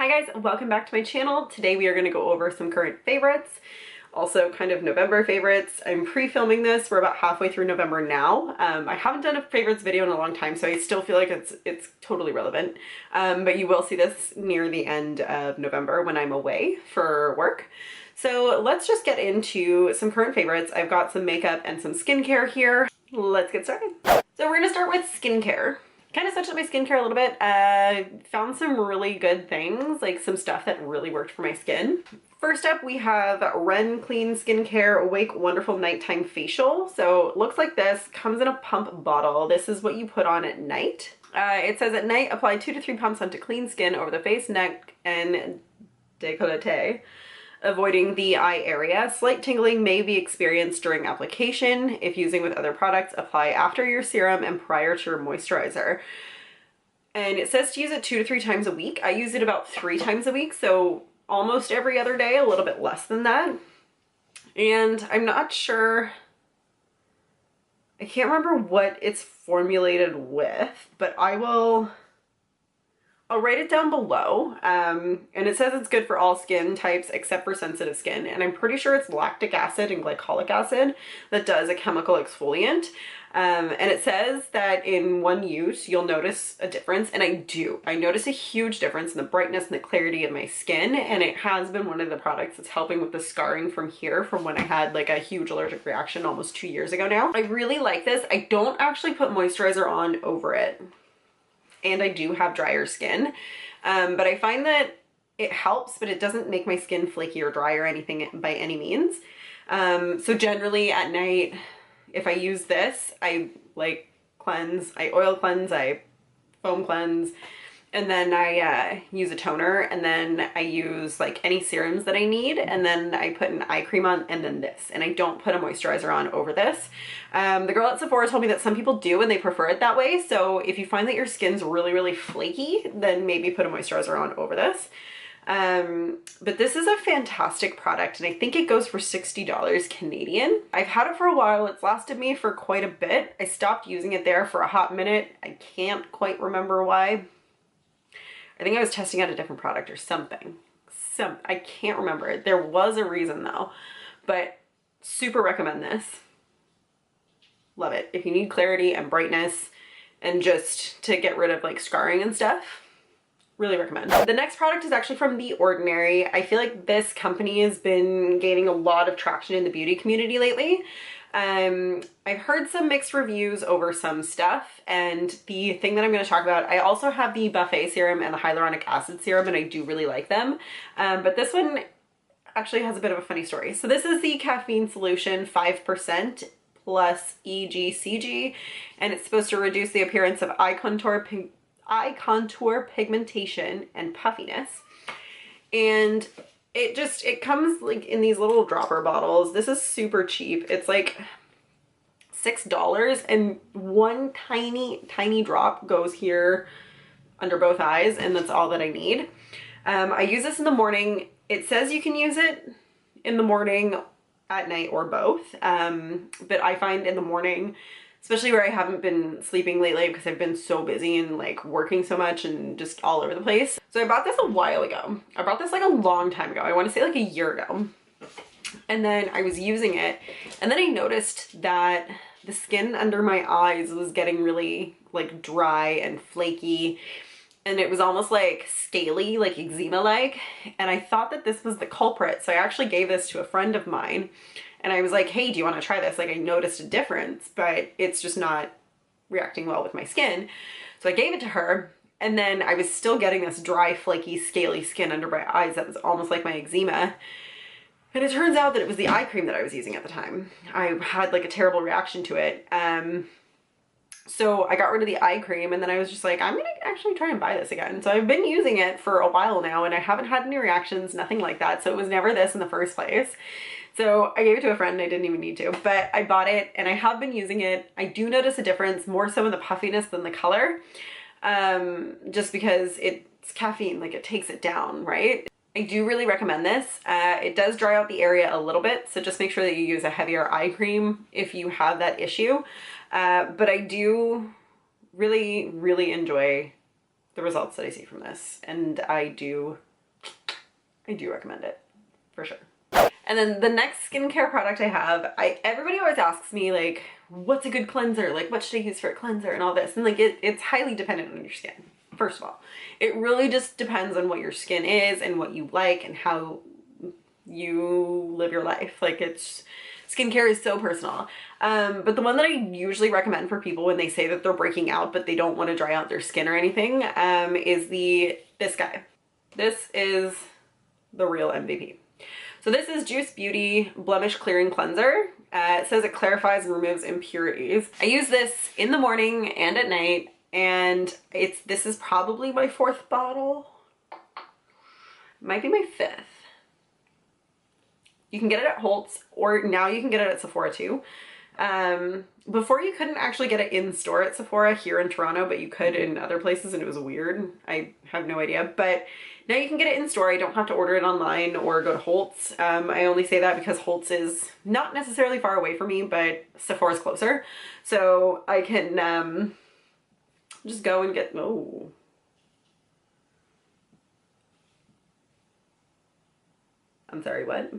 Hi guys, welcome back to my channel. Today we are going to go over some current favorites, also kind of November favorites. I'm pre-filming this. We're about halfway through November now. I haven't done a favorites video in a long time, so I still feel like it's totally relevant. But you will see this near the end of November when I'm away for work. So let's just get into some current favorites. I've got some makeup and some skincare here. Let's get started. So we're going to start with skincare. Kind of switched up my skincare a little bit. Found some really good things, like some stuff that really worked for my skin. First up, we have REN Clean Skincare Wake Wonderful Nighttime Facial. So it looks like this, comes in a pump bottle. This is what you put on at night. It says at night, apply 2 to 3 pumps onto clean skin over the face, neck, and décolleté, avoiding the eye area. Slight tingling may be experienced during application. If using with other products, apply after your serum and prior to your moisturizer. And it says to use it 2 to 3 times a week. I use it about 3 times a week, so almost every other day, a little bit less than that. And I'm not sure, I can't remember what it's formulated with, but I'll write it down below. And it says it's good for all skin types except for sensitive skin. And I'm pretty sure it's lactic acid and glycolic acid that does a chemical exfoliant. And it says that in one use, you'll notice a difference. And I do. I notice a huge difference in the brightness and the clarity of my skin. And it has been one of the products that's helping with the scarring from here, from when I had like a huge allergic reaction almost 2 years ago now. I really like this. I don't actually put moisturizer on over it. And I do have drier skin, but I find that it helps, but it doesn't make my skin flaky or dry or anything by any means. So generally at night, if I use this, I like cleanse, I oil cleanse, I foam cleanse, and then I use a toner, and then I use like any serums that I need, and then I put an eye cream on, and then this, and I don't put a moisturizer on over this. The girl at Sephora told me that some people do and they prefer it that way, so if you find that your skin's really flaky, then maybe put a moisturizer on over this. But this is a fantastic product, and I think it goes for $60 Canadian. I've had it for a while. It's lasted me for quite a bit. I stopped using it there for a hot minute. I can't quite remember why. I think I was testing out a different product or something. I can't remember it. There was a reason though, but super recommend this. Love it. If you need clarity and brightness and just to get rid of like scarring and stuff, really recommend. The next product is actually from The Ordinary. I feel like this company has been gaining a lot of traction in the beauty community lately. I've heard some mixed reviews over some stuff, and the thing that I'm going to talk about, I also have the Buffet serum and the hyaluronic acid serum, and I do really like them. But this one actually has a bit of a funny story. So this is the caffeine solution, 5% plus EGCG, and it's supposed to reduce the appearance of eye contour pigmentation and puffiness. And it comes like in these little dropper bottles. This is super cheap. It's like $6, and one tiny drop goes here under both eyes, and that's all that I need. I use this in the morning. It says you can use it in the morning, at night, or both. But I find in the morning, especially where I haven't been sleeping lately because I've been so busy and like working so much and just all over the place. So I bought this a while ago. I bought this like a long time ago. I want to say like a year ago. And then I was using it, and then I noticed that the skin under my eyes was getting really like dry and flaky, and it was almost like scaly, like eczema-like. And I thought that this was the culprit. So I actually gave this to a friend of mine. And I was like, hey, do you want to try this? Like, I noticed a difference, but it's just not reacting well with my skin. So I gave it to her, and then I was still getting this dry, flaky, scaly skin under my eyes that was almost like my eczema. And it turns out that it was the eye cream that I was using at the time. I had like a terrible reaction to it. So I got rid of the eye cream, and then I was just like, I'm gonna actually try and buy this again. So I've been using it for a while now, and I haven't had any reactions, nothing like that. So it was never this in the first place. So I gave it to a friend. I didn't even need to, but I bought it and I have been using it. I do notice a difference, more so in the puffiness than the color, just because it's caffeine, like it takes it down, right? I do really recommend this. It does dry out the area a little bit, so just make sure that you use a heavier eye cream if you have that issue. But I do really enjoy the results that I see from this, and I do I do recommend it for sure. And then the next skincare product I have, everybody always asks me like, what's a good cleanser? Like what should I use for a cleanser and all this? And like it's highly dependent on your skin. First of all, it really just depends on what your skin is and what you like and how you live your life. Like skincare is so personal. But the one that I usually recommend for people when they say that they're breaking out but they don't want to dry out their skin or anything is this guy. This is the real MVP. So this is Juice Beauty Blemish Clearing Cleanser. It says it clarifies and removes impurities. I use this in the morning and at night, and this is probably my 4th bottle. Might be my 5th. You can get it at Holtz, or now you can get it at Sephora too. Before you couldn't actually get it in store at Sephora here in Toronto, but you could in other places, and it was weird. I have no idea, but now you can get it in store. I don't have to order it online or go to Holtz. I only say that because Holtz is not necessarily far away from me, but Sephora's closer. So I can just go and get, oh. I'm sorry, what?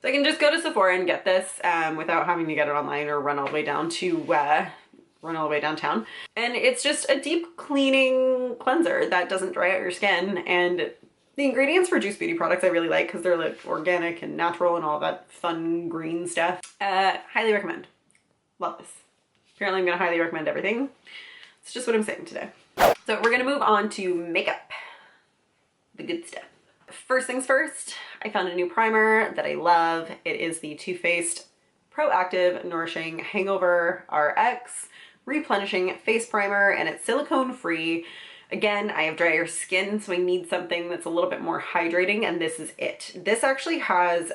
So I can just go to Sephora and get this without having to get it online or run all the way down to run all the way downtown. And it's just a deep cleaning cleanser that doesn't dry out your skin. And the ingredients for Juice Beauty products I really like because they're like organic and natural and all that fun green stuff. Highly recommend. Love this. Apparently I'm gonna highly recommend everything. It's just what I'm saying today. So we're gonna move on to makeup. The good stuff. First things first, I found a new primer that I love. It is the Too Faced Proactive Nourishing Hangover RX Replenishing Face Primer, and it's silicone free. Again, I have drier skin, so I need something that's a little bit more hydrating, and this is it. This actually has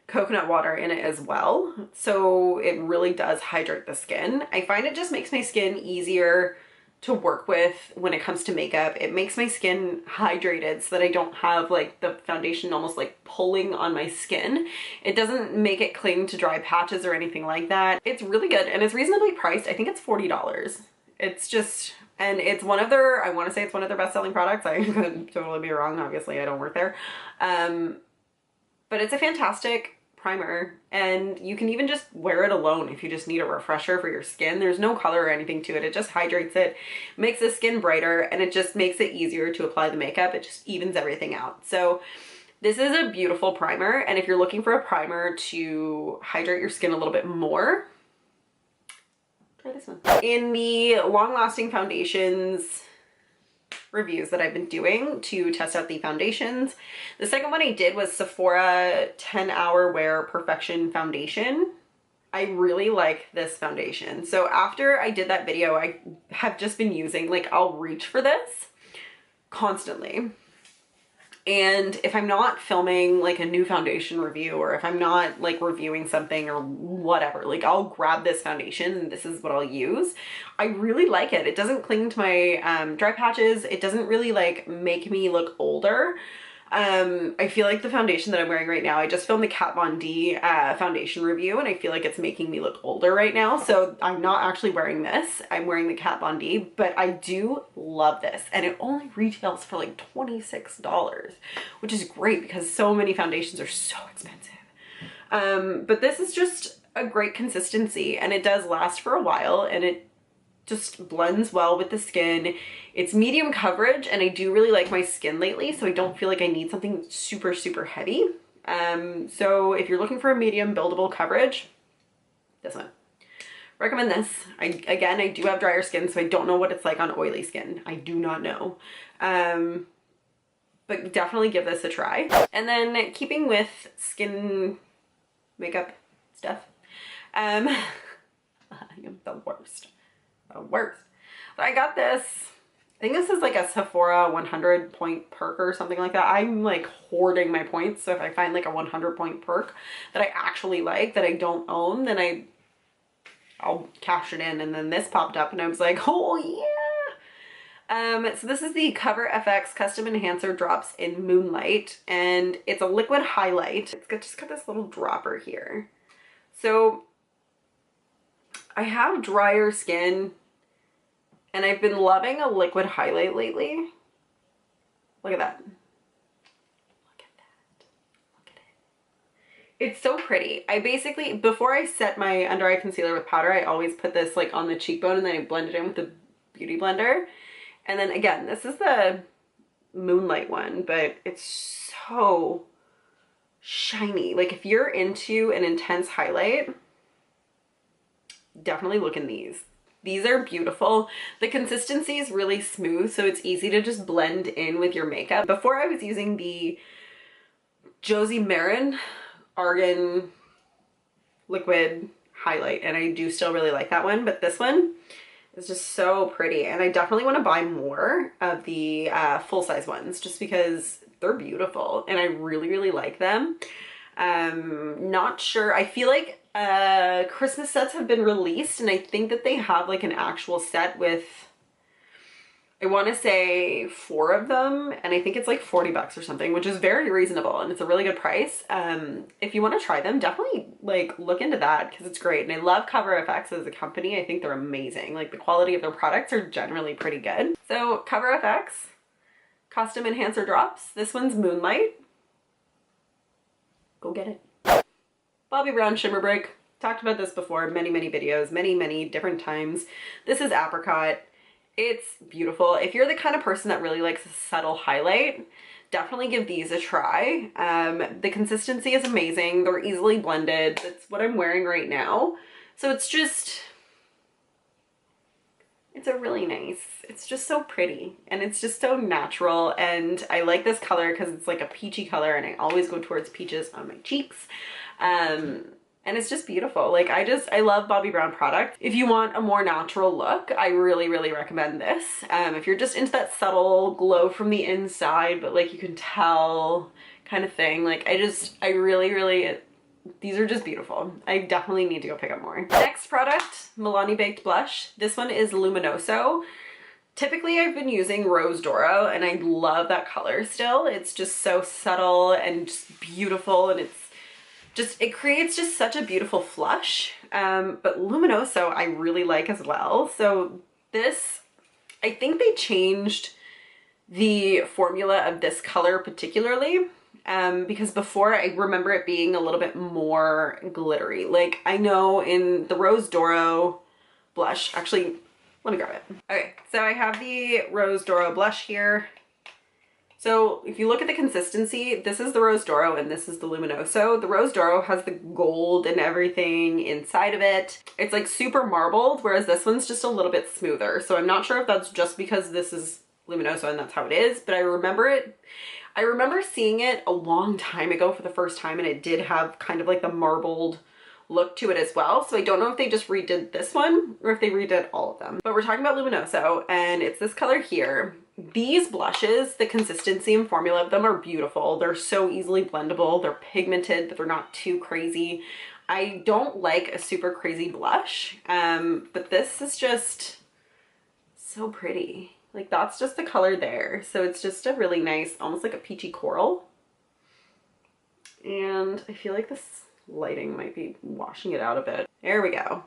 coconut water in it as well, so it really does hydrate the skin. I find it just makes my skin easier to work with when it comes to makeup. It makes my skin hydrated so that I don't have like the foundation almost like pulling on my skin. It doesn't make it cling to dry patches or anything like that. It's really good and it's reasonably priced. I think it's $40. It's just, and it's one of their, I want to say it's one of their best-selling products. I could totally be wrong. Obviously, I don't work there. But it's a fantastic primer, and you can even just wear it alone if you just need a refresher for your skin. There's no color or anything to it. It just hydrates it, makes the skin brighter, and it just makes it easier to apply the makeup. It just evens everything out. So this is a beautiful primer, and if you're looking for a primer to hydrate your skin a little bit more, try this one. In the long-lasting foundations reviews that I've been doing to test out the foundations, the second one I did was Sephora 10-Hour Wear Perfection Foundation. I really like this foundation. So after I did that video, I have just been using, like, I'll reach for this constantly. And if I'm not filming like a new foundation review, or if I'm not like reviewing something or whatever, like I'll grab this foundation and this is what I'll use. I really like it. It doesn't cling to my dry patches. It doesn't really like make me look older. I feel like the foundation that I'm wearing right now, I just filmed the Kat Von D foundation review, and I feel like it's making me look older right now. So I'm not actually wearing this. I'm wearing the Kat Von D, but I do love this. And it only retails for like $26, which is great because so many foundations are so expensive. But this is just a great consistency, and it does last for a while, and it just blends well with the skin. It's medium coverage, and I do really like my skin lately, so I don't feel like I need something super, super heavy. So if you're looking for a medium buildable coverage, this one. Recommend this. Again, I do have drier skin, so I don't know what it's like on oily skin. I do not know. But definitely give this a try. And then keeping with skin makeup stuff, I am the worst. Worse. So I got this, I think this is like a Sephora 100 point perk or something like that. I'm like hoarding my points, so if I find like a 100 point perk that I actually like, that I don't own, then I'll cash it in. And then this popped up and I was like, oh yeah. So this is the Cover FX Custom Enhancer Drops in Moonlight, and it's a liquid highlight. It's just got this little dropper here. So I have drier skin, and I've been loving a liquid highlight lately. Look at that. It's so pretty. I basically, before I set my under eye concealer with powder, I always put this like on the cheekbone and then I blend it in with the Beauty Blender. And then again, this is the Moonlight one, but it's so shiny. Like if you're into an intense highlight, definitely look in these. These are beautiful. The consistency is really smooth, so it's easy to just blend in with your makeup. Before I was using the Josie Maran Argan liquid highlight, and I do still really like that one, but this one is just so pretty, and I definitely want to buy more of the full-size ones just because they're beautiful and I really like them. Not sure, I feel like Christmas sets have been released, and I think that they have like an actual set with, I want to say 4 of them, and I think it's like 40 bucks or something, which is very reasonable and it's a really good price. If you want to try them, definitely like look into that because it's great. And I love Cover FX as a company. I think they're amazing. Like the quality of their products are generally pretty good. So Cover FX Custom Enhancer Drops. This one's Moonlight. Go get it. Bobbi Brown Shimmer Brick. Talked about this before, many videos, many different times. This is Apricot. It's beautiful. If you're the kind of person that really likes a subtle highlight, definitely give these a try. The consistency is amazing. They're easily blended. That's what I'm wearing right now. So it's just, it's a really nice, it's just so pretty and it's just so natural. And I like this color because it's like a peachy color and I always go towards peaches on my cheeks. And it's just beautiful. Like I love Bobbi Brown product. If you want a more natural look, I really recommend this. If you're just into that subtle glow from the inside, but like you can tell kind of thing, like I really, these are just beautiful. I definitely need to go pick up more. Next product, Milani Baked Blush. This one is Luminoso. Typically I've been using Rose Doro and I love that color still. It's just so subtle and just beautiful, and it creates just such a beautiful flush. But Luminoso I really like as well. So this, I think they changed the formula of this color particularly, because before I remember it being a little bit more glittery. Like I know in the Rose Doro blush, actually, let me grab it. Okay, so I have the Rose Doro blush here. So if you look at the consistency, this is the Rose Doro and this is the Luminoso. The Rose Doro has the gold and everything inside of it. It's like super marbled, whereas this one's just a little bit smoother. So I'm not sure if that's just because this is Luminoso and that's how it is, but I remember seeing it a long time ago for the first time, and it did have kind of like the marbled look to it as well. So I don't know if they just redid this one or if they redid all of them. But we're talking about Luminoso, and it's this color here. These blushes, the consistency and formula of them are beautiful. They're so easily blendable. They're pigmented, but they're not too crazy. I don't like a super crazy blush, but this is just so pretty. Like that's just the color there. So it's just a really nice, almost like a peachy coral. And I feel like this lighting might be washing it out a bit. There we go.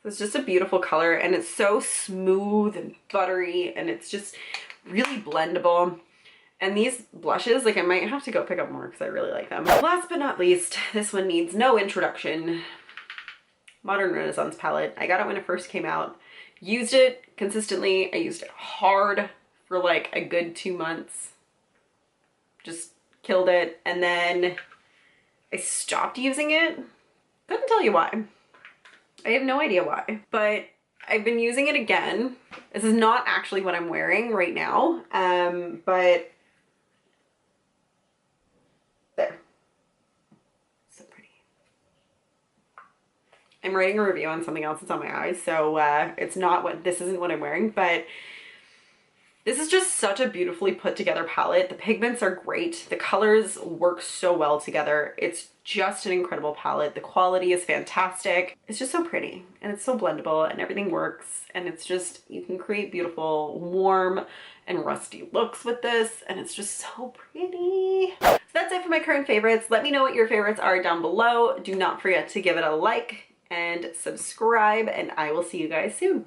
So it's just a beautiful color, and it's so smooth and buttery, and it's just really blendable. And these blushes, like I might have to go pick up more because I really like them. Last but not least, this one needs no introduction. Modern Renaissance palette. I got it when it first came out. Used it consistently. I used it hard for like a good 2 months. Just killed it. And then I stopped using it. Couldn't tell you why. I have no idea why, but I've been using it again. This is not actually what I'm wearing right now, but there. So pretty. I'm writing a review on something else that's on my eyes, so this isn't what I'm wearing, but this is just such a beautifully put together palette. The pigments are great. The colors work so well together. It's just an incredible palette. The quality is fantastic. It's just so pretty and it's so blendable and everything works. And it's just, you can create beautiful, warm and rusty looks with this. And it's just so pretty. So that's it for my current favorites. Let me know what your favorites are down below. Do not forget to give it a like and subscribe, and I will see you guys soon.